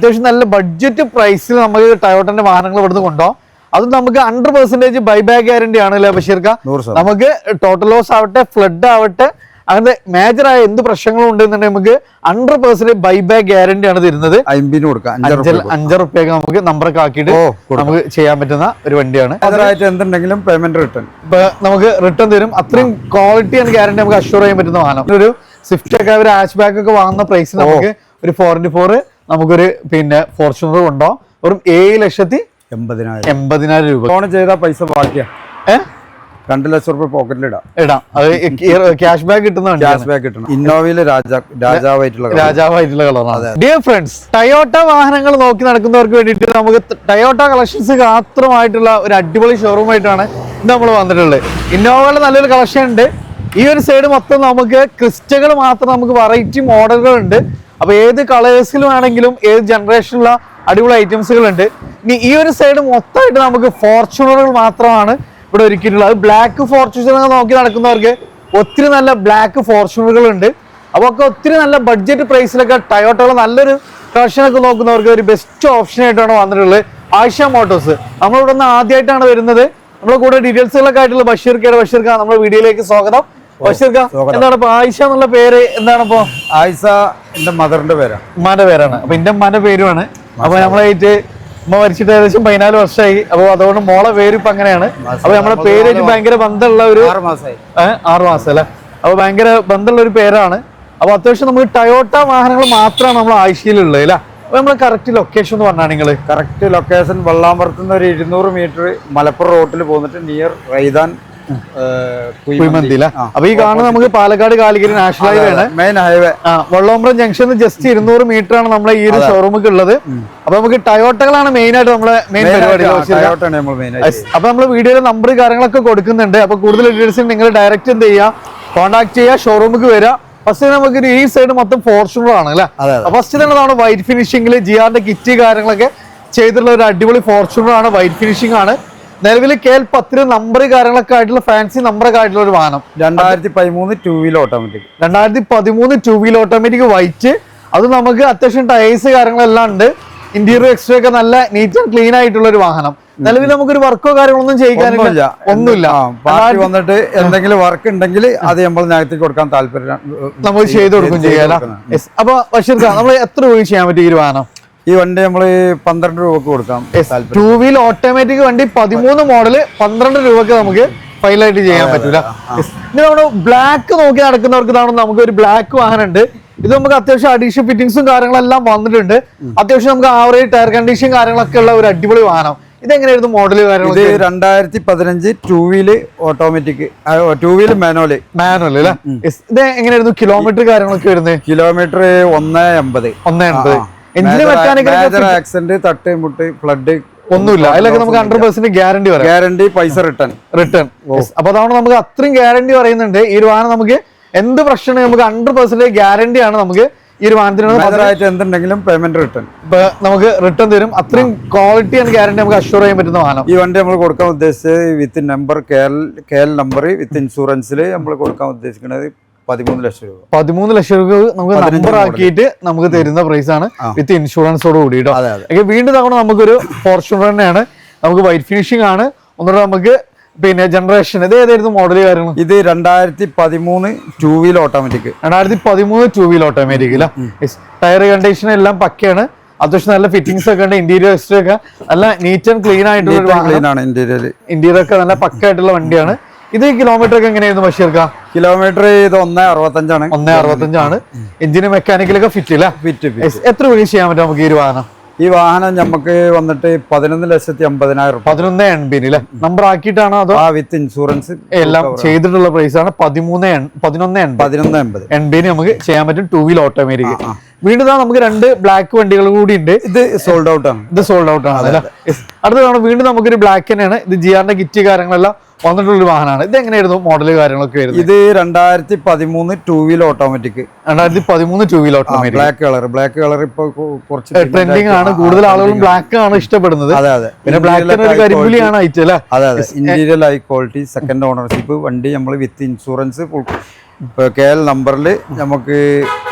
അത്യാവശ്യം നല്ല ബഡ്ജറ്റ് പ്രൈസിൽ നമുക്ക് ടയോട്ടന്റെ വാഹനങ്ങൾ ഇവിടുന്ന് കൊണ്ടുപോകാം. അത് നമുക്ക് 100% ബൈബാക്ക് ഗ്യാരണ്ടി ആണല്ലേ ബഷീർക്ക? നമുക്ക് ടോട്ടൽ ലോസ് ആവട്ടെ, ഫ്ലഡ് ആവട്ടെ, അങ്ങനത്തെ മേജറായ എന്ത് പ്രശ്നങ്ങളും ഉണ്ടെന്നുണ്ടെങ്കിൽ നമുക്ക് 100% ബൈബാക്ക് ഗ്യാരണ്ടി ആണ് തരുന്നത്. 5 റുപ്യക്ക് നമുക്ക് നമ്പറൊക്കെ ആക്കിയിട്ട് നമുക്ക് ചെയ്യാൻ പറ്റുന്ന ഒരു വണ്ടിയാണ്. എന്തുണ്ടെങ്കിലും പേയ്മെന്റ് റിട്ടേൺ നമുക്ക് റിട്ടേൺ തരും. അത്രയും ക്വാളിറ്റി ആൻഡ് ഗ്യാരണ്ടി നമുക്ക് അഷ്യൂർ ചെയ്യാൻ പറ്റുന്ന വാഹനം. ഒരു സ്വിഫ്റ്റ് ഒക്കെ ഒരു ഹാച്ച് ബാക്ക് ഒക്കെ വാങ്ങുന്ന പ്രൈസിൽ നമുക്ക് ഒരു 4x4 നമുക്കൊരു ഫോർച്യൂണർ ഉണ്ടോ വെറും 7,80,000 രൂപ. ഫോൺ ചെയ്താൽ പൈസ ബാക്കിയാ 2 ലക്ഷം രൂപ പോക്കറ്റിലിടാം. അത് ക്യാഷ് ബാക്ക് കിട്ടണം. ഇന്നോവയില് രാജാവായിട്ടുള്ള കളറാണ്. ഡിയർ ഫ്രണ്ട്സ്, ടയോട്ട വാഹനങ്ങൾ നോക്കി നടക്കുന്നവർക്ക് വേണ്ടിയിട്ട് നമുക്ക് ടയോട്ട കളക്ഷൻസ് മാത്രമായിട്ടുള്ള ഒരു അടിപൊളി ഷോറൂം ആയിട്ടാണ് ഇന്ന് നമ്മൾ വന്നിട്ടുള്ളത്. ഇന്നോവയുടെ നല്ലൊരു കളക്ഷൻ ഉണ്ട്. ഈ ഒരു സൈഡ് മൊത്തം നമുക്ക് ക്രിസ്റ്റകൾ മാത്രം നമുക്ക് വെറൈറ്റി മോഡലുകൾ ഉണ്ട്. അപ്പൊ ഏത് കളേഴ്സിലും ആണെങ്കിലും ഏത് ജനറേഷനിലുള്ള അടിപൊളി ഐറ്റംസുകൾ ഉണ്ട്. ഇനി ഈ ഒരു സൈഡ് മൊത്തമായിട്ട് നമുക്ക് ഫോർച്യൂണറുകൾ മാത്രമാണ് ഇവിടെ ഒരുക്കിയിട്ടുള്ളത്. ബ്ലാക്ക് ഫോർച്യൂണർ നോക്കി നടക്കുന്നവർക്ക് ഒത്തിരി നല്ല ബ്ലാക്ക് ഫോർച്യൂണറുകൾ ഉണ്ട്. അപ്പോൾ ഒക്കെ ഒത്തിരി നല്ല ബഡ്ജറ്റ് പ്രൈസിലൊക്കെ ടയോട്ടയുടെ നല്ലൊരു കളക്ഷനൊക്കെ നോക്കുന്നവർക്ക് ഒരു ബെസ്റ്റ് ഓപ്ഷൻ ആയിട്ടാണ് വന്നിട്ടുള്ളത്. ആയിഷ മോട്ടോഴ്സ് നമ്മളിവിടെ നിന്ന് ആദ്യമായിട്ടാണ് വരുന്നത്. നമ്മുടെ കൂടെ ഡീറ്റെയിൽസുകളൊക്കെ ആയിട്ടുള്ള ബഷീർക്ക നമ്മുടെ വീഡിയോയിലേക്ക് സ്വാഗതം. ബഷീർക്ക, എന്താണ് ഇപ്പൊ ആയിഷ എന്നുള്ള പേര്? എന്താണ് ഇപ്പൊ? ആയിഷ എന്റെ മദറിന്റെ പേരാണ്, ഉമ്മാന്റെ പേരാണ്. അപ്പൊ എന്റെ ഉമ്മാന്റെ പേരുമാണ്. അപ്പൊ നമ്മളായിട്ട് ഉമ്മ മരിച്ചിട്ട് ഏകദേശം 14 വർഷമായി. അപ്പൊ അതുകൊണ്ട് മോളെ പേര് ഇപ്പൊ അങ്ങനെയാണ്. അപ്പൊ നമ്മളെ പേര് ഭയങ്കര ബന്ധമുള്ള ഒരു 6 മാസം അല്ലെ? അപ്പൊ ഭയങ്കര ബന്ധമുള്ള ഒരു പേരാണ്. അപ്പൊ അത്യാവശ്യം നമുക്ക് ടയോട്ട വാഹനങ്ങൾ മാത്രമാണ് നമ്മൾ ആഴ്ചയിലുള്ളത് അല്ലെ? അപ്പൊ നമ്മള് കറക്റ്റ് ലൊക്കേഷൻ എന്ന് പറഞ്ഞാൽ നിങ്ങള് കറക്റ്റ് ലൊക്കേഷൻ വെള്ളാമ്പറത്തുനിന്ന് ഒരു 200 മീറ്റർ മലപ്പുറം റോട്ടിൽ പോന്നിട്ട് നിയർ റൈദാൻ കുഴിമന്തി. അപ്പൊ ഈ കാണുന്നത് നമുക്ക് പാലക്കാട് കാലിക്കറ്റ് നാഷണൽ ഹൈവേ ആണ്, മെയിൻ ഹൈവേ. വെള്ളോമ്പ്രം ജംഗ്ഷനിൽ ജസ്റ്റ് 200 മീറ്റർ ആണ് നമ്മളെ ഈ ഒരു ഷോറൂമൊക്കെ ഉള്ളത്. അപ്പൊ നമുക്ക് ടയോട്ടകളാണ് മെയിൻ ആയിട്ട് നമ്മളെ മെയിൻ പരിപാടി. അപ്പൊ നമ്മള് വീഡിയോയിലെ നമ്പർ കാര്യങ്ങളൊക്കെ കൊടുക്കുന്നുണ്ട്. അപ്പൊ കൂടുതൽ ഡീറ്റെയിൽസ് നിങ്ങൾ ഡയറക്റ്റ് എന്ത് ചെയ്യുക, കോൺടാക്ട് ചെയ്യുക, ഷോറൂമിക്ക് വരിക. ഫസ്റ്റ് നമുക്ക് ഈ സൈഡ് മൊത്തം ഫോർച്യൂണർ ആണ് അല്ലെ? ഫസ്റ്റ് തന്നെ നമ്മൾ വൈറ്റ് ഫിനിഷിംഗിൽ ജിആറിന്റെ കിറ്റ് കാര്യങ്ങളൊക്കെ ചെയ്തിട്ടുള്ള ഒരു അടിപൊളി ഫോർച്യൂണർ ആണ്. വൈറ്റ് ഫിനിഷിംഗ് ആണ്. നിലവിൽ KL 10 നമ്പർ കാര്യങ്ങളൊക്കെ ആയിട്ടുള്ള ഫാൻസി നമ്പറൊക്കെ ആയിട്ടുള്ള ഒരു വാഹനം. 2013 2 wheel automatic. 2013 2 wheel automatic white. അത് നമുക്ക് അത്യാവശ്യം ടയേഴ്സ് കാര്യങ്ങളെല്ലാം ഉണ്ട്. ഇന്റീരിയർ എക്സ്ട്രാ ഒക്കെ നല്ല നീറ്റ് ആൻഡ് ക്ലീൻ ആയിട്ടുള്ള ഒരു വാഹനം. നിലവിൽ നമുക്കൊരു വർക്കോ കാര്യങ്ങളൊന്നും ചെയ്യിക്കാനില്ല, ഒന്നുമില്ല. വന്നിട്ട് എന്തെങ്കിലും വർക്ക് ഉണ്ടെങ്കിൽ അത് നമ്മൾ നേരത്തെ കൊടുക്കാൻ താല്പര്യം നമുക്ക് ചെയ്ത് കൊടുക്കും ചെയ്യാലോ. അപ്പൊ ബഷീർക്ക, നമ്മൾ എത്ര രൂപ ചെയ്യാൻ പറ്റും ഈ ഒരു വാഹനം? ഈ വണ്ടി നമ്മള് 12 രൂപക്ക് കൊടുക്കാം. 2 വീൽ ഓട്ടോമാറ്റിക് വണ്ടി 13 മോഡല് 12 രൂപക്ക് നമുക്ക് ഫൈനലായിട്ട് ചെയ്യാൻ പറ്റൂല. ഇനി നമ്മള് ബ്ലാക്ക് നോക്കി നടക്കുന്നവർക്ക് നമുക്ക് ഒരു ബ്ലാക്ക് വാഹനം ഉണ്ട്. ഇത് നമുക്ക് അത്യാവശ്യം അഡീഷണൽ ഫിറ്റിംഗ്സും കാര്യങ്ങളെല്ലാം വന്നിട്ടുണ്ട്. അത്യാവശ്യം നമുക്ക് ആവറേജ് ടയർ കണ്ടീഷൻ കാര്യങ്ങളൊക്കെ ഉള്ള ഒരു അടിപൊളി വാഹനം. ഇതെങ്ങനെയായിരുന്നു മോഡല് കാര്യങ്ങൾ? 2015 2 വീല് ഓട്ടോമാറ്റിക്, 2 വീല് മാനുവൽ അല്ലേ? ഇത് എങ്ങനെയായിരുന്നു കിലോമീറ്റർ കാര്യങ്ങളൊക്കെ വരുന്നത്? കിലോമീറ്റർ 180. എഞ്ചിന് മെക്കാനിക്കൽ ആക്സിഡന്റ്, തട്ട് മുട്ട്, ഫ്ലഡ് ഒന്നുമില്ല. അതിലൊക്കെ നമുക്ക് 100% ഗ്യാരണ്ടി, പൈസ റിട്ടേൺ. അപ്പൊ അതാണ് നമുക്ക് അത്രയും ഗ്യാരണ്ടി പറയുന്നുണ്ട്. ഈ ഒരു വാഹനം നമുക്ക് എന്ത് പ്രശ്നം നമുക്ക് 100% ഗ്യാരണ്ടി ആണ് നമുക്ക് ഈ ഒരു വാഹനത്തിന്. എന്തുണ്ടെങ്കിലും പേയ്മെന്റ് റിട്ടേൺ നമുക്ക് റിട്ടേൺ തരും. അത്രയും ക്വാളിറ്റി ആൻഡ് ഗ്യാരണ്ടി നമുക്ക് അഷ്യൂർ ചെയ്യാൻ പറ്റുന്ന വാഹനം. ഈ വണ്ടി നമ്മൾ കൊടുക്കാൻ ഉദ്ദേശിച്ചത് with number KL number with ഇൻഷുറൻസിൽ നമ്മൾ കൊടുക്കാൻ ഉദ്ദേശിക്കുന്നത് 13 ലക്ഷം രൂപ. 13 ലക്ഷം രൂപ നമുക്ക് നമ്പർ ആക്കിയിട്ട് നമുക്ക് തരുന്ന പ്രൈസ് ആണ് വിത്ത് ഇൻഷുറൻസോട് കൂടിയിട്ടോ. വീണ്ടും തവണ നമുക്കൊരു ഫോർച്യൂണർ തന്നെയാണ്. നമുക്ക് വൈറ്റ് ഫിനിഷിംഗ് ആണ്. ഒന്നുകൂടെ നമുക്ക് ജനറേഷൻ ഇത് ഏതായിരുന്നു മോഡൽ കാര്യങ്ങൾ? ഇത് 2013 2 വീൽ ഓട്ടോമാറ്റിക്. 2013 2 വീൽ ഓട്ടോമാറ്റിക് അല്ല? ടയർ കണ്ടീഷൻ എല്ലാം പക്കയാണ്. അത്യാവശ്യം നല്ല ഫിറ്റിംഗ്സ് ഒക്കെ ഉണ്ട്. ഇന്റീരിയർ എക്സ്ട്രാ ഒക്കെ നല്ല നീറ്റ് ആൻഡ് ക്ലീൻ ആയിട്ടുള്ള ഇന്റീരിയർ ഒക്കെ നല്ല പക്ക ആയിട്ടുള്ള വണ്ടിയാണ്. ഇത് കിലോമീറ്റർ ഒക്കെ എങ്ങനെയായിരുന്നു ബഷീർക്ക? കിലോമീറ്റർ ഇത് 165 ആണ്. എഞ്ചിന് മെക്കാനിക്കലൊക്കെ ഫിറ്റ് അല്ല? ഫിറ്റ്. എത്ര രൂപ ചെയ്യാൻ പറ്റും നമുക്ക് ഈ ഒരു വാഹനം? ഈ വാഹനം നമുക്ക് വന്നിട്ട് 11,80,000. 11,80 അല്ലെ? നമ്പർ ആക്കിയിട്ടാണോ അതോ വിത്ത് ഇൻഷുറൻസ് എല്ലാം ചെയ്തിട്ടുള്ള പ്രൈസ് ആണ്? 11,80 നമുക്ക് ചെയ്യാൻ പറ്റും 2 വീൽ ഓട്ടോമാറ്റിക്. വീണ്ടും നമുക്ക് 2 ബ്ലാക്ക് വണ്ടികൾ കൂടി ഉണ്ട്. ഇത് സോൾഡ് ഔട്ട് ആണ്. അടുത്ത തവണ വീണ്ടും നമുക്കൊരു ബ്ലാക്ക് തന്നെയാണ്. ഇത് ജിആറിന്റെ കിറ്റ് കാര്യങ്ങളെല്ലാം വന്നിട്ടുള്ള വാഹനമാണ്. ഇത് എങ്ങനെയായിരുന്നു മോഡല് കാര്യങ്ങളൊക്കെ വരുന്നത്? ഇത് 2013 2 wheel automatic. 2013 2 wheel automatic. Black colour ഇപ്പൊ കുറച്ച് ട്രെൻഡിങ് ആണ്. കൂടുതൽ ആളുകളും ബ്ലാക്ക് ആണ് ഇഷ്ടപ്പെടുന്നത്. പിന്നെ ബ്ലാക്ക് ഒരു കരിമ്പുലിയാണ് ഐറ്റം അല്ലേ? Interior high quality, second ownership വണ്ടി. നമ്മൾ വിത്ത് ഇൻഷുറൻസ് KL നമ്പറിൽ നമുക്ക്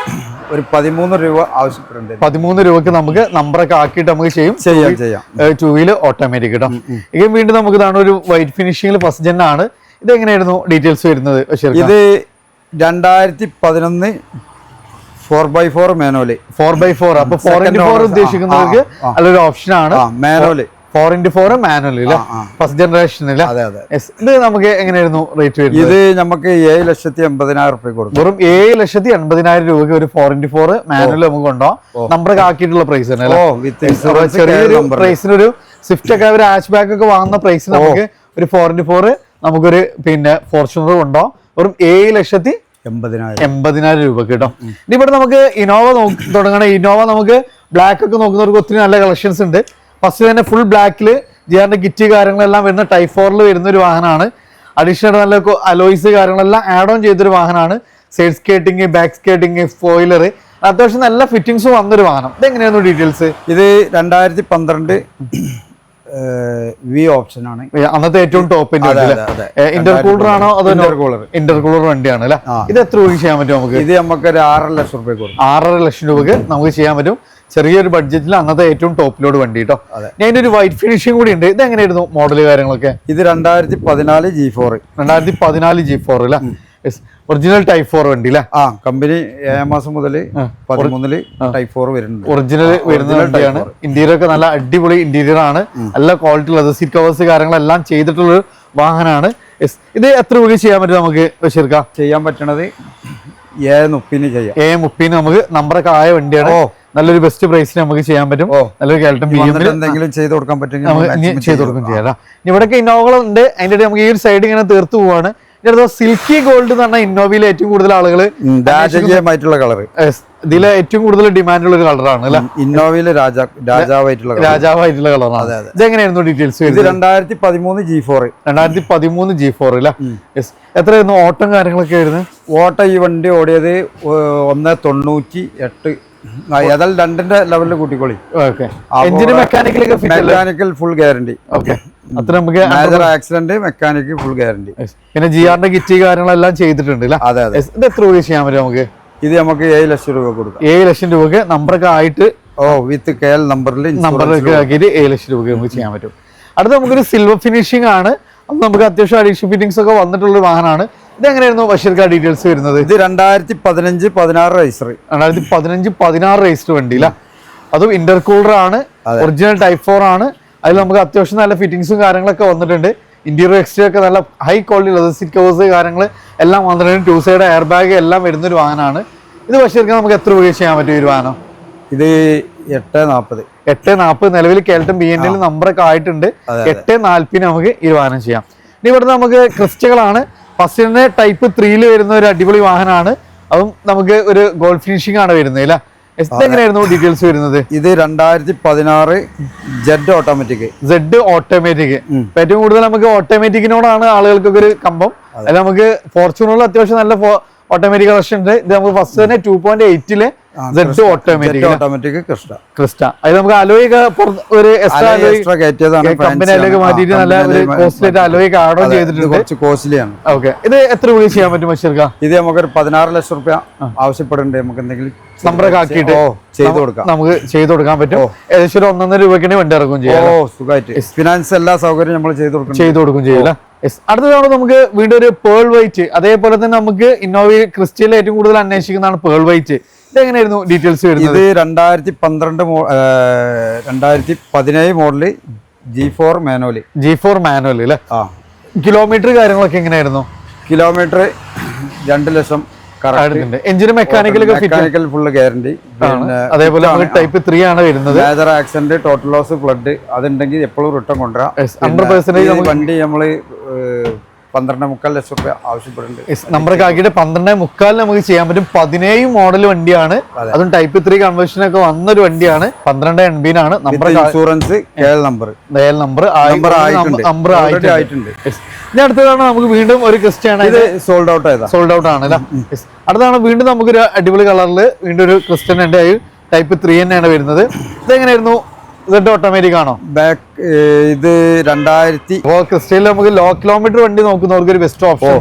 ഒരു 13 രൂപ ആവശ്യപ്പെടുന്നുണ്ട്. 13 രൂപക്ക് നമുക്ക് നമ്പറൊക്കെ ആക്കിയിട്ട് നമുക്ക് ചെയ്യാം. 2 വീല് ഓട്ടോമാറ്റിക് കേട്ടോ. ഇത് വീണ്ടും നമുക്ക് ഇതാണ് ഒരു വൈറ്റ് ഫിനിഷിംഗിൽ ഫസ്റ്റ് ജെൻ ആണ്. ഇത് എങ്ങനെയായിരുന്നു ഡീറ്റെയിൽസ് വരുന്നത്? ഇത് 2011 4x4 മാനുവൽ. 4x4 അപ്പൊ 4x4 ഉദ്ദേശിക്കുന്നവർക്ക് നല്ലൊരു ഓപ്ഷൻ ആണ്. Manual 4x4 manual first generation. ഇത് നമുക്ക് എങ്ങനെയായിരുന്നു റേറ്റ് വരുന്നത്? ഇത് നമുക്ക് 7,80,000 രൂപ കൊടുക്കും. വെറും 7,80,000 രൂപയ്ക്ക് ഒരു 4x4 മാനുവൽ നമുക്ക് കൊണ്ടുപോകാം. നമ്പറൊക്കെ ആക്കിയിട്ടുള്ള പ്രൈസ് തന്നെ. ചെറിയൊരു പ്രൈസിന് ഒരു സ്വിഫ്റ്റ് ഒക്കെ ഒരു ഹാച്ച് ബാക്ക് ഒക്കെ വാങ്ങുന്ന പ്രൈസിന് നമുക്ക് ഒരു 4x4 നമുക്കൊരു പിന്നെ ഫോർച്യൂണർ കൊണ്ടുപോകാം. വെറും 7,80,000 രൂപ കേട്ടോ. ഇനി ഇവിടെ നമുക്ക് ഇന്നോവ തുടങ്ങണ. ഇന്നോവ നമുക്ക് ബ്ലാക്ക് ഒക്കെ നോക്കുന്നവർക്ക് ഒത്തിരി നല്ല കളക്ഷൻസ് ഉണ്ട്. ഫസ്റ്റ് തന്നെ ഫുൾ ബ്ലാക്കിൽ ജിആറിന്റെ കിറ്റ് കാര്യങ്ങളെല്ലാം വരുന്ന ടൈപ്പ് 4 വരുന്ന ഒരു വാഹനമാണ്. അഡീഷണൽ നല്ല അലോയ്സ് കാര്യങ്ങളെല്ലാം ആഡ് ഓൺ ചെയ്തൊരു വാഹനമാണ്. Side skating, back skating, spoiler, അത്യാവശ്യം നല്ല ഫിറ്റിംഗ്സ് വന്നൊരു വാഹനം. ഇതെങ്ങനെയായിരുന്നു ഡീറ്റെയിൽസ്? ഇത് 2012 വി ഓപ്ഷൻ ആണ്. അന്നത്തെ ഏറ്റവും ടോപ്പിന്റെ ഇന്റർകൂളർ ആണോ അതോ ഇന്റർകൂളർ വണ്ടിയാണ് അല്ലെ? ഇത് എത്ര രൂപയ്ക്ക് ചെയ്യാൻ പറ്റും നമുക്ക്? ഇത് നമുക്ക് ഒരു 6,00,000 രൂപ കൊടുക്കും. 6,50,000 രൂപയ്ക്ക് നമുക്ക് ചെയ്യാൻ പറ്റും. ചെറിയൊരു ബഡ്ജറ്റിൽ അന്നത്തെ ഏറ്റവും ടോപ്പിലോട് വണ്ടി കേട്ടോ. ഞാൻ ഒരു വൈറ്റ് ഫിനിഷിംഗ് കൂടി ഉണ്ട്. ഇത് എങ്ങനെയായിരുന്നു മോഡൽ കാര്യങ്ങളൊക്കെ? ഇത് 2014 G4. 2014 G4 അല്ലേ? ഒറിജിനൽ ടൈപ്പ് 4 വണ്ടി അല്ലേ? കമ്പനി 7 മാസം മുതൽ 13 ടൈപ്പ് 4 വരുന്നുണ്ട്. ഒറിജിനൽ വരുന്ന വണ്ടിയാണ്. ഇന്റീരിയർ ഒക്കെ നല്ല അടിപൊളി ഇന്റീരിയർ ആണ്. നല്ല ക്വാളിറ്റി ഉള്ളത് സീറ്റ് കവേഴ്സ് കാര്യങ്ങളെല്ലാം ചെയ്തിട്ടുള്ള ഒരു വാഹനമാണ്. ഇത് എത്ര രൂപ ചെയ്യാൻ പറ്റും നമുക്ക്? ബഷീർക്ക ചെയ്യാൻ പറ്റണത് 7,30 ചെയ്യാം. 7,30 നമുക്ക് നമ്പറൊക്കെ ആയ വണ്ടിയാണ്. നല്ലൊരു ബെസ്റ്റ് പ്രൈസിന് നമുക്ക് ചെയ്യാൻ പറ്റും. നല്ലൊരു കാലത്തും എന്തെങ്കിലും ചെയ്ത് കൊടുക്കാൻ പറ്റും, ചെയ്ത് കൊടുക്കും ചെയ്യാം. ഇവിടെയൊക്കെ ഇന്നോവകളുണ്ട്. അതിന്റെ ഇടയിൽ നമുക്ക് ഈ ഒരു സൈഡ് ഇങ്ങനെ തീർത്തു പോവാണ്. സിൽക്കി ഗോൾഡ് എന്ന് പറഞ്ഞാൽ ഇന്നോവയിൽ ഏറ്റവും കൂടുതൽ ആളുകൾ രാജകീയമായിട്ടുള്ള കളർ, ഇതിലെ ഏറ്റവും കൂടുതൽ ഡിമാൻഡ് ഉള്ള ഒരു കളറാണ് അല്ലെ? ഇന്നോവയില് രാജാവായിട്ടുള്ള കളറാണ്. ഇതെങ്ങനെയായിരുന്നു ഡീറ്റെയിൽസ്? ഇത് 2013 G4. 2013 G4 അല്ലേ? എത്രയായിരുന്നു ഓട്ടം കാര്യങ്ങളൊക്കെ വരുന്നത്? ഓട്ടം ഈ വണ്ടി ഓടിയത് 198. ഏതായാലും 2ന്റെ ലെവലിൽ കൂട്ടിക്കോളി. Mechanical full guarantee. അത്ര നമുക്ക് major accident mechanical full guarantee. പിന്നെ ജിആറിന്റെ കിറ്റ് കാര്യങ്ങളെല്ലാം ചെയ്തിട്ടുണ്ട്. അതെ അതെ. ഇത് എത്ര രൂപ ചെയ്യാൻ പറ്റും നമുക്ക്? ഇത് നമുക്ക് 7,00,000 രൂപ കൊടുക്കാം. 7,00,000 രൂപക്ക് നമ്പറൊക്കെ ആയിട്ട് വിത്ത് KL നമ്പറൊക്കെ ആക്കിയിട്ട് 7,00,000 രൂപ നമുക്ക് ചെയ്യാൻ പറ്റും. അടുത്ത നമുക്കൊരു സിൽവർ ഫിനിഷിംഗ് ആണ്. അത് നമുക്ക് അത്യാവശ്യം അഡീഷണൽ ഫിറ്റിംഗ്സ് ഒക്കെ വന്നിട്ടുള്ള ഒരു വാഹനമാണ്. ഇതെങ്ങനെയായിരുന്നു ബഷീർക്ക ഡീറ്റെയിൽസ് വരുന്നത്? ഇത് 2015-16 രജിസ്റ്റർ. 2015-16 രജിസ്റ്റർ വണ്ടി അല്ല? അതും ഇന്റർകൂളർ ആണ്. ഒറിജിനൽ ടൈപ്പ് 4 ആണ്. അതിൽ നമുക്ക് അത്യാവശ്യം നല്ല ഫിറ്റിംഗ്സും കാര്യങ്ങളൊക്കെ വന്നിട്ടുണ്ട്. ഇന്റീരിയർ എക്സ്റ്റീരിയർ ഒക്കെ നല്ല high quality leather seat covers കാര്യങ്ങൾ എല്ലാം വന്നിട്ടുണ്ട്. 2 സൈഡ് എയർ ബാഗ് എല്ലാം വരുന്നൊരു വാഹനമാണ്. ഇത് ബഷീർക്ക നമുക്ക് എത്ര രൂപ ചെയ്യാൻ പറ്റും ഈ ഒരു വാഹനം? ഇത് 840. 840 നിലവിൽ കേൾട്ടൻ BNL നമ്പറൊക്കെ ആയിട്ടുണ്ട്. 840 നമുക്ക് ഈ വാഹനം ചെയ്യാം. ഇനി ഇവിടുന്ന് നമുക്ക് ക്രിസ്റ്റകളാണ്. ഫസ്റ്റ് തന്നെ ടൈപ്പ് 3 വരുന്ന ഒരു അടിപൊളി വാഹനമാണ്. അതും നമുക്ക് ഒരു ഗോൾഡ് ഫിനിഷിംഗ് ആണ് വരുന്നത് അല്ലേ? എങ്ങനെയായിരുന്നു ഡീറ്റെയിൽസ് വരുന്നത്? ഇത് 2016 Z ഓട്ടോമാറ്റിക്. ഏറ്റവും കൂടുതൽ നമുക്ക് ഓട്ടോമാറ്റിക്കിനോടാണ് ആളുകൾക്കൊക്കെ ഒരു കമ്പം. അതിൽ നമുക്ക് ഫോർച്യൂണറിൽ അത്യാവശ്യം നല്ല ഓട്ടോമാറ്റിക് കളക്ഷൻ ഉണ്ട്. ഇത് നമുക്ക് ഫസ്റ്റ് തന്നെ 2.8 Z ഓട്ടോമാറ്റിക് ക്രിസ്റ്റ. അത് നമുക്ക് അലോയ് ഒരു എക്സ്ട്രാ കമ്പനി അലോയ് മാറ്റിയിട്ട് നല്ല ഒരു കോസ്റ്റ്ലി അലോയ് ആഡ് ഓൺ ചെയ്തിട്ടുണ്ട്. കുറച്ച് കോസ്റ്റ്ലിയാണ്. ഓക്കെ. ഇത് എത്ര രൂപ ചെയ്യാൻ പറ്റും ബഷീർക്ക? ഇത് നമുക്കൊരു 16,00,000 രൂപ ആവശ്യപ്പെടുന്നുണ്ട്. നമുക്ക് എന്തെങ്കിലും നമ്പറൊക്കെ ആക്കിയിട്ട് ചെയ്ത് കൊടുക്കാം. നമുക്ക് ചെയ്ത് കൊടുക്കാൻ പറ്റും. ഏകദേശം ഒരു 1.5 രൂപയ്ക്ക് വണ്ടി ഇറക്കും ചെയ്യാം. സുഖമായിട്ട് ഫിനാൻസ് എല്ലാ സൗകര്യം നമ്മൾ ചെയ്ത് കൊടുക്കും ചെയ്യില്ല. അടുത്ത തവണ നമുക്ക് വീണ്ടും ഒരു പേൾ വൈറ്റ്. അതേപോലെ തന്നെ നമുക്ക് ഇന്നോവ ക്രിസ്റ്റയിൽ ഏറ്റവും കൂടുതൽ അന്വേഷിക്കുന്നതാണ് പേൾ വൈറ്റ്. ഇതെങ്ങനെയായിരുന്നു ഡീറ്റെയിൽസ് വരുന്നത്? ഇത് 2017 മോഡല് G4 മാനുവൽ അല്ലേ? കിലോമീറ്റർ കാര്യങ്ങളൊക്കെ എങ്ങനെയായിരുന്നു? കിലോമീറ്റർ 2,00,000. എഞ്ചിന് മെക്കാനിക്കൽ ഫുള്ള് ഗ്യാരണ്ടി. അതേപോലെ ടൈപ്പ് 3 ആണ് വരുന്നത്. Major accident, total loss, flood അതുണ്ടെങ്കിൽ എപ്പോഴും റിട്ടേൺ കൊണ്ടുവരാം. 100% വണ്ടി നമ്മള് 12.25 ലക്ഷം രൂപ ആവശ്യപ്പെടുന്നുണ്ട്. നമ്പറൊക്കെ ആക്കിയിട്ട് 12.25 നമുക്ക് ചെയ്യാൻ പറ്റും. 17 മോഡൽ വണ്ടിയാണ്. അതും ടൈപ്പ് 3 കൺവേർഷൻ ഒക്കെ വന്നൊരു വണ്ടിയാണ്. 12.80 നമ്പർ. ഇൻഷുറൻസ് നമ്പർ ആയിട്ടുണ്ട്. ഇനി അടുത്തതാണ് നമുക്ക് വീണ്ടും ഒരു ക്രിസ്റ്റയാണ്. ഇത് സോൾഡ് ഔട്ട് ആണ് അല്ലേ? അടുത്താണ് വീണ്ടും നമുക്കൊരു അടിപൊളി കളറിൽ വീണ്ടും ഒരു ക്രിസ്റ്റൻ ഉണ്ട്. ടൈപ്പ് 3 തന്നെയാണ് വരുന്നത്. ഇതെങ്ങനെയായിരുന്നു ഇതൊക്കെ ഓട്ടോമാറ്റിക് ആണോ? ബാക്ക് ഇത് 2000. അപ്പോൾ ക്രിസ്റ്റയിൽ നമുക്ക് ലോ കിലോമീറ്റർ വണ്ടി നോക്കുന്നവർക്ക് ഒരു ബെസ്റ്റ് ഓപ്ഷൻ.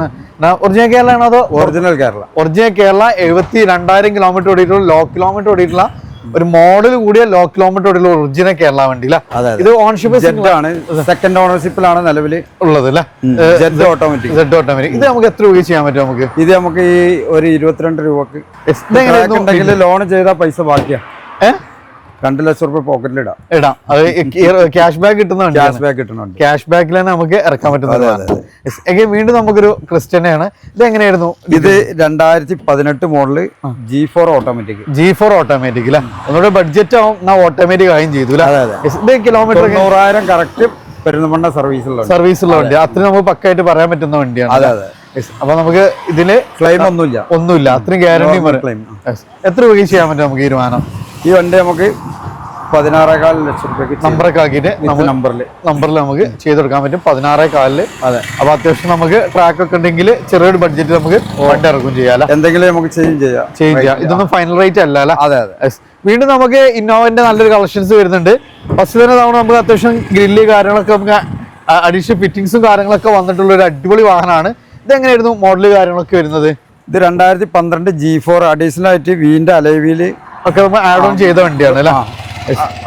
ഒറിജിനൽ കേരള ആണോ അതോ? ഒറിജിനൽ കേരള. ഒറിജിനൽ കേരള 72,000 കിലോമീറ്റർ ഓടിയിട്ടുള്ള ലോ കിലോമീറ്റർ ഓടിയിട്ടുള്ള ഒരു മോഡൽ കൂടിയ ലോ കിലോമീറ്റർ ഓടിയുള്ള ഒറിജിനൽ കേരള വണ്ടി അല്ലേ? ഇത് ഓൺഷിപ്പ് ആണ്, സെക്കൻഡ് ഓണർഷിപ്പിലാണ് നിലവിൽ ഉള്ളത് അല്ലേ? ഓട്ടോമാറ്റിക്. ഇത് നമുക്ക് എത്ര രൂപ ചെയ്യാൻ പറ്റും? നമുക്ക് ഇത് നമുക്ക് ഈ ഒരു 22 രൂപക്ക് ഉണ്ടെങ്കിൽ ലോൺ ചെയ്താൽ പൈസ ബാക്കിയാ. 2 ലക്ഷം രൂപ പോക്കറ്റിൽ ഇടാം. അത് ക്യാഷ് ബാക്ക് കിട്ടുന്നുണ്ട്. ക്യാഷ് ബാക്കിൽ തന്നെ നമുക്ക് ഇറക്കാൻ പറ്റുന്നത്. വീണ്ടും നമുക്കൊരു ക്രിസ്റ്റ്യനാണ്. ഇത് എങ്ങനെയായിരുന്നു? ഇത് 2018 model G4 automatic. G4 automatic അല്ലേ? ഒന്നുകൂടെ ബഡ്ജറ്റ് ആവും, ഓട്ടോമാറ്റിക് ആയും ചെയ്തു. ഇത് കിലോമീറ്റർ 100,000 കറക്റ്റ് പെരുന്തമണ്ണ സർവീസുള്ള വണ്ടി. അത്രയും നമുക്ക് പക്കായിട്ട് പറയാൻ പറ്റുന്ന വണ്ടിയാണ്. അപ്പൊ നമുക്ക് ഇതില് ക്ലെയിം ഒന്നുമില്ല. അത്രയും ഗ്യാരണ്ടി പറയും. എത്ര രൂപ ചെയ്യാൻ പറ്റും നമുക്ക് ഈ വാഹനം? ഈ വണ്ടി നമുക്ക് 16.4 ലക്ഷം രൂപയ്ക്ക് നമ്പറൊക്കെ ആക്കിയിട്ട് നമ്പറിൽ നമുക്ക് ചെയ്തെടുക്കാൻ പറ്റും. 16.4. അതെ. അപ്പൊ അത്യാവശ്യം നമുക്ക് ട്രാക്ക് ഒക്കെ ഉണ്ടെങ്കിൽ ചെറിയൊരു ബഡ്ജറ്റ് നമുക്ക് വണ്ടി ഇറക്കും ചെയ്യാം. എന്തെങ്കിലും നമുക്ക് ചേഞ്ച് ചെയ്യാം. ഇതൊന്നും ഫൈനൽ റേറ്റ് അല്ല അല്ലേ? അതെ. വീണ്ടും നമുക്ക് ഇന്നോവന്റെ നല്ലൊരു കളക്ഷൻസ് വരുന്നുണ്ട്. ഫസ്റ്റ് തന്നെ തവണ നമുക്ക് അത്യാവശ്യം ഗ്രില്ല് കാര്യങ്ങളൊക്കെ നമുക്ക് അഡീഷണൽ ഫിറ്റിംഗ്സും കാര്യങ്ങളൊക്കെ വന്നിട്ടുള്ള ഒരു അടിപൊളി വാഹനമാണ്. ഇതെങ്ങനെയായിരുന്നു മോഡല് കാര്യങ്ങളൊക്കെ വരുന്നത്? ഇത് 2012 G4 അഡീഷണൽ ആയിട്ട് വീന്റെ അലൈവില് ഒക്കെ നമ്മൾ ആഡ് ഓൺ ചെയ്ത വണ്ടിയാണ് അല്ലേ?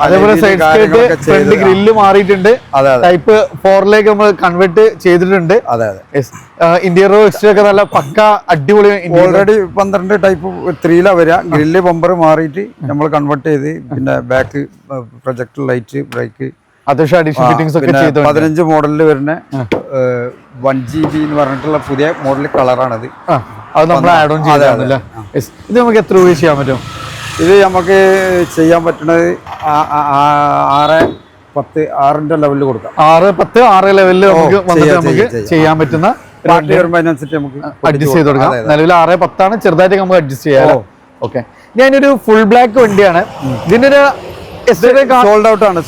അതേപോലെ സൈഡ് സ്കേർട്ട്, ഫ്രണ്ട് ഗ്രില്ല് മാറിയിട്ടുണ്ട്. ടൈപ്പ് 4ലേക്ക് നമ്മൾ കൺവേർട്ട് ചെയ്തിട്ടുണ്ട്. ഇന്റീരിയർ എക്സ്റ്റീരിയർ ഒക്കെ നല്ല പക്ക അടിപൊളി. ഓൾറെഡി 12 ടൈപ്പ് 3 വരിക. ഗ്രില്ല് ബമ്പർ മാറിയിട്ട് നമ്മൾ കൺവേർട്ട് ചെയ്ത്, പിന്നെ ബാക്ക് പ്രൊജക്ടർ ലൈറ്റ്, ബ്രേക്ക്, അത്യാവശ്യം അഡീഷണൽ ഫിറ്റിംഗ്സ് ഒക്കെ ചെയ്തു. 15 മോഡലിൽ വരുന്ന 1GB എന്ന് പറഞ്ഞിട്ടുള്ള പുതിയ മോഡൽ കളറാണത്. അത് നമ്മൾ ആഡ് ഓൺ ചെയ്തതാണ്. ഇത് നമുക്ക് എത്ര രൂപ ചെയ്യാൻ പറ്റും? ഇത് നമുക്ക് ചെയ്യാൻ പറ്റുന്നത് 6-10, 6ന്റെ ലെവലിൽ കൊടുക്കാം. 6 ലെവലിൽ നമുക്ക് ചെയ്യാൻ പറ്റുന്ന അഡ്ജസ്റ്റ് ചെയ്ത് കൊടുക്കാം. നിലവിൽ 6-10 ചെറുതായിട്ട് നമുക്ക് അഡ്ജസ്റ്റ് ചെയ്യാം. ഓക്കെ. ഞാനൊരു ഫുൾ ബ്ലാക്ക് വണ്ടിയാണ്. ഇതിന്റെ ഒരു സോൾഡ് ഔട്ട് ആണ്.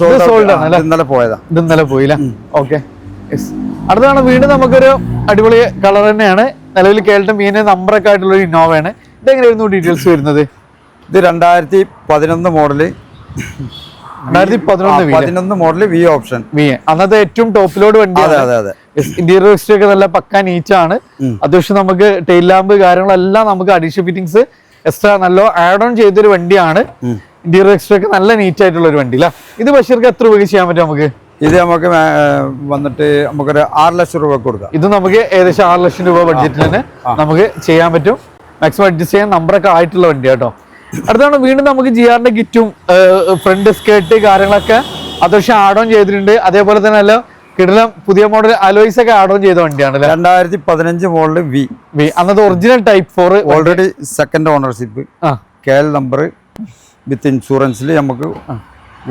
ഇന്നലെ പോയതാ. ഇത് ഇന്നലെ പോയില്ല. ഓക്കെ. അടുത്താണ് വീണ്ടും നമുക്കൊരു അടിപൊളി കളർ തന്നെയാണ്. നിലവിൽ കേരളത്തിൽ മീൻ നമ്പറൊക്കെ ആയിട്ടുള്ള ഒരു ഇന്നോവയാണ്. ഇതെങ്ങനെയായിരുന്നു ഡീറ്റെയിൽസ് വരുന്നത്? ഇത് 2011 മോഡല്. 2011 model V option. അന്നത്തെ ഏറ്റവും ടോപ്പ് ലോഡ് വണ്ടിയാണ്. ഇന്റീരിയർ എക്സ്റ്റീരിയർ ഒക്കെ നല്ല പക്ക നീച്ചാണ്. അത്യാവശ്യം നമുക്ക് ടെയിൽ ലാമ്പ് കാര്യങ്ങളെല്ലാം നമുക്ക് അഡീഷണൽ ഫിറ്റിംഗ്സ് എക്സ്ട്രാ നല്ല ആഡ് ഓൺ ചെയ്തൊരു വണ്ടിയാണ്. ഇന്റീരിയർ എക്സ്റ്റീരിയർ ഒക്കെ നല്ല നീറ്റ് ആയിട്ടുള്ള ഒരു വണ്ടി അല്ല? ഇത് ബഷീർക്ക് എത്ര രൂപ ചെയ്യാൻ പറ്റും നമുക്ക്? ഇത് നമുക്ക് വന്നിട്ട് നമുക്കൊരു 6 ലക്ഷം രൂപ കൊടുക്കാം. ഇത് നമുക്ക് ഏകദേശം 6 ലക്ഷം രൂപ ബഡ്ജറ്റിൽ തന്നെ നമുക്ക് ചെയ്യാൻ പറ്റും. മാക്സിമം അഡ്ജസ്റ്റ് ചെയ്യാൻ നമ്പറൊക്കെ ആയിട്ടുള്ള വണ്ടി കേട്ടോ. അടുത്താണ് വീണ്ടും നമുക്ക് ജിആറിന്റെ കിറ്റും ഫ്രണ്ട് സ്കേർട്ട് കാര്യങ്ങളൊക്കെ അത്യാവശ്യം ആഡ് ഓൺ ചെയ്തിട്ടുണ്ട്. അതേപോലെ തന്നെ നല്ല കിടലം പുതിയ മോഡൽ അലോയ്സ് ഒക്കെ ആഡ് ഓൺ ചെയ്ത വണ്ടിയാണ്. 2015 മോഡൽ വി. അന്നത്തെ original type 4 already second ownership. KL number with ഇൻഷുറൻസിൽ നമുക്ക്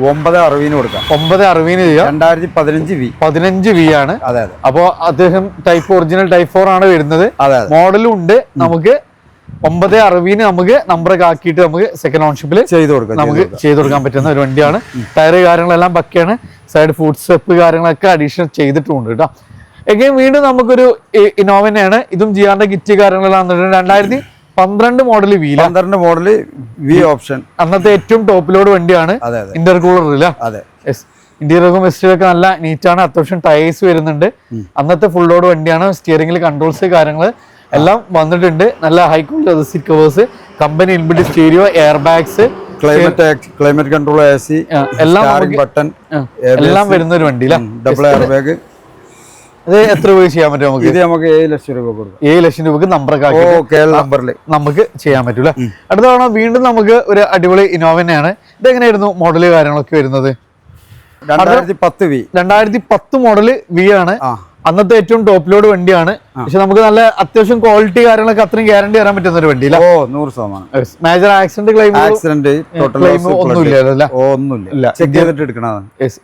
960 കൊടുക്കാം. 960 ചെയ്യാം. 2015 വി ആണ്. അപ്പോ അദ്ദേഹം ടൈപ്പ് ഒറിജിനൽ ടൈപ്പ് 4 ആണ് വരുന്നത്. മോഡലും ഉണ്ട്. നമുക്ക് 960 നമുക്ക് നമ്പറൊക്കെ ആക്കിയിട്ട് നമുക്ക് സെക്കൻഡ് ഓൺഷിപ്പിൽ ചെയ്ത് കൊടുക്കാൻ പറ്റുന്ന ഒരു വണ്ടിയാണ്. ടയർ കാര്യങ്ങളെല്ലാം പക്കയാണ്. സൈഡ് ഫുഡ് സ്റ്റെപ്പ് കാര്യങ്ങളൊക്കെ അഡീഷണൽ ചെയ്തിട്ടുണ്ട് കേട്ടോ. എഗെയിൻ വീണ്ടും നമുക്കൊരു ഇന്നോവയാണ്. ഇതും ജിആറിന്റെ കിറ്റ് കാര്യങ്ങളെല്ലാം 2012 model V. 12 model V option. അന്നത്തെ ഏറ്റവും ടോപ്പ് ലോഡ് വണ്ടിയാണ്. ഇന്റർകൂളർ ഇല്ല? ഇന്റീരിയറും എക്സ്റ്റീരിയറും ഒക്കെ നല്ല നീറ്റാണ്. അത്യാവശ്യം ടയേഴ്സ് വരുന്നുണ്ട്. അന്നത്തെ ഫുൾ ലോഡ് വണ്ടിയാണ്. സ്റ്റിയറിംഗിൽ കൺട്രോൾസ് കാര്യങ്ങൾ എല്ലാം വന്നിട്ടുണ്ട്. നല്ല high quality seat covers, company inbuilt stereo, air bags, climate control, AC എല്ലാം ബട്ടൺ എല്ലാം വരുന്ന ഒരു വണ്ടി. Double air bag. ഇത് എത്ര രൂപ ചെയ്യാൻ പറ്റും നമുക്ക്? ഇത് നമുക്ക് 7 ലക്ഷം രൂപ കൊടുക്കും. 7 ലക്ഷം രൂപക്ക് നമ്പറൊക്കെ നമ്പറിൽ നമുക്ക് ചെയ്യാൻ പറ്റൂല. അടുത്ത തവണ വീണ്ടും നമുക്ക് ഒരു അടിപൊളി ഇന്നോവയാണ്. ഇതെങ്ങനെയായിരുന്നു മോഡല് കാര്യങ്ങളൊക്കെ വരുന്നത്? 2010 മോഡല് വി ആണ്. അന്നത്തെ ഏറ്റവും ടോപ്പ് ലോഡ് വണ്ടിയാണ്. പക്ഷെ നമുക്ക് നല്ല അത്യാവശ്യം ക്വാളിറ്റി കാര്യങ്ങളൊക്കെ അത്രയും ഗ്യാരണ്ടി തരാൻ പറ്റുന്ന ഒരു വണ്ടിയില്ല. 100%. മേജർ ആക്സിഡന്റ് ക്ലെയിം ഒന്നുമില്ല.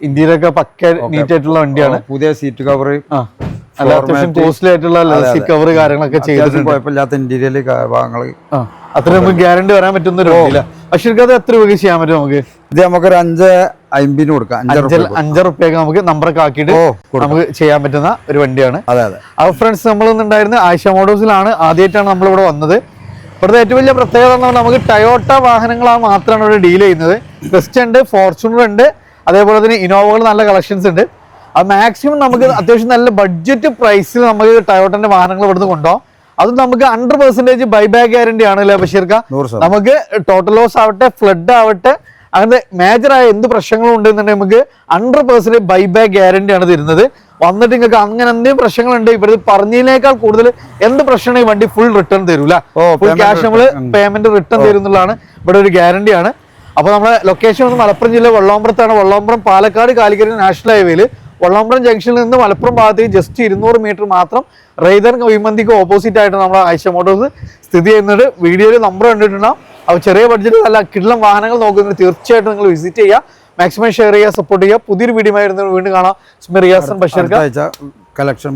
ഇന്ത്യയിലൊക്കെ ഒക്കെ പക്ക നീറ്റ് ആയിട്ടുള്ള വണ്ടിയാണ്. പുതിയ സീറ്റ് കവർ, അത്യാവശ്യം കോസ്റ്റ്ലി ആയിട്ടുള്ള സീറ്റ് കവർ കാര്യങ്ങളൊക്കെ ചെയ്തിട്ടുണ്ട്. കുഴപ്പമില്ലാത്ത ഇന്റീരിയൽ ഭാഗങ്ങൾ അത്ര നമുക്ക് ഗ്യാരണ്ടി വരാൻ പറ്റുന്ന ഒരു വണ്ടിയില്ല. പക്ഷെ അത് എത്ര രൂപ ചെയ്യാൻ പറ്റും നമുക്ക്? ഇത് നമുക്കൊരു 550 കൊടുക്കാം. 5 റുപ്യക്ക് നമുക്ക് നമ്പറൊക്കെ ആക്കിയിട്ട് നമുക്ക് ചെയ്യാൻ പറ്റുന്ന ഒരു വണ്ടിയാണ്. അപ്പൊ ഫ്രണ്ട്സ്, നമ്മളിന്നുണ്ടായിരുന്നത് ആയിഷ മോട്ടോഴ്സിലാണ്. ആദ്യമായിട്ടാണ് നമ്മളിവിടെ വന്നത്. ഇവിടുത്തെ ഏറ്റവും വലിയ പ്രത്യേകത എന്ന് പറഞ്ഞാൽ നമുക്ക് ടയോട്ട വാഹനങ്ങളാണ് മാത്രമാണ് ഇവിടെ ഡീൽ ചെയ്യുന്നത്. ക്രിസ്റ്റ ഉണ്ട്, ഫോർച്യൂണർ ഉണ്ട്, അതേപോലെ തന്നെ ഇന്നോവകൾ നല്ല കളക്ഷൻസ് ഉണ്ട്. അത് മാക്സിമം നമുക്ക് അത്യാവശ്യം നല്ല ബഡ്ജറ്റ് പ്രൈസിൽ നമുക്ക് ടയോട്ടന്റെ വാഹനങ്ങൾ ഇവിടുന്ന് കൊണ്ടുപോകാം. അതും നമുക്ക് 100% ബൈബാക്ക് ഗ്യാരണ്ടി ആണല്ലേ ബഷീർക്ക? നമുക്ക് ടോട്ടൽ ലോസ് ആവട്ടെ, ഫ്ലഡ് ആവട്ടെ, അങ്ങനത്തെ മേജറായ എന്ത് പ്രശ്നങ്ങളും ഉണ്ടെന്നുണ്ടെങ്കിൽ നമുക്ക് 100% ബൈബാക്ക് ഗ്യാരണ്ടി ആണ് തരുന്നത്. വന്നിട്ട് നിങ്ങൾക്ക് അങ്ങനെ എന്തെങ്കിലും പ്രശ്നങ്ങളുണ്ട്, ഇവർ പറഞ്ഞതിനേക്കാൾ കൂടുതൽ എന്ത് പ്രശ്നമാണ് ഈ വണ്ടി ഫുൾ റിട്ടേൺ തരൂല, ഫുൾ ക്യാഷ് നമ്മള് പേയ്മെന്റ് റിട്ടേൺ തരുന്നുള്ളതാണ് ഇവിടെ ഒരു ഗ്യാരണ്ടിയാണ്. അപ്പൊ നമ്മുടെ ലൊക്കേഷൻ വന്ന് മലപ്പുറം ജില്ല വള്ളോമ്പ്രത്താണ്. വള്ളോമ്പ്രം പാലക്കാട് കാലിക്കറ്റ് നാഷണൽ ഹൈവേയിൽ വള്ളോമ്പ്രം ജംഗ്ഷനിൽ നിന്ന് മലപ്പുറം ഭാഗത്തേക്ക് ജസ്റ്റ് 200 മീറ്റർ മാത്രം റൈദർ കുഴിമന്തിക്ക് ഓപ്പോസിറ്റ് ആയിട്ട് നമ്മുടെ ആയിഷ മോട്ടോഴ്സ് സ്ഥിതി ചെയ്യുന്നത്. വീഡിയോയിൽ നമ്പർ കണ്ടിട്ടുണ്ടാവും. അപ്പോൾ ചെറിയ ബഡ്ജറ്റ് നല്ല കിടിലം വാഹനങ്ങൾ നോക്കുന്നത് തീർച്ചയായിട്ടും നിങ്ങൾ വിസിറ്റ് ചെയ്യുക, മാക്സിമം ഷെയർ ചെയ്യുക, സപ്പോർട്ട് ചെയ്യുക. പുതിയൊരു വീഡിയോ ആയിരുന്നു വീണ്ടും കാണാം. റിയാസ് ബഷീർക്ക കളക്ഷൻ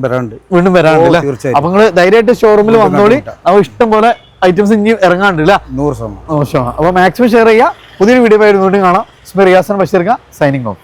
വീണ്ടും വരാനുണ്ട്. അപ്പൊ നിങ്ങൾ ധൈര്യമായിട്ട് ഷോറൂമിൽ വന്നോളി. നമുക്ക് ഇഷ്ടം പോലെ ഐറ്റംസ് ഇനി ഇറങ്ങാണ്ട് 100%. അപ്പൊ മാക്സിമം ഷെയർ ചെയ്യുക. പുതിയൊരു വീഡിയോ ആയിരുന്നു വീണ്ടും കാണാം. റിയാസ് ബഷീർക്ക സൈനിങ് ഓഫ്.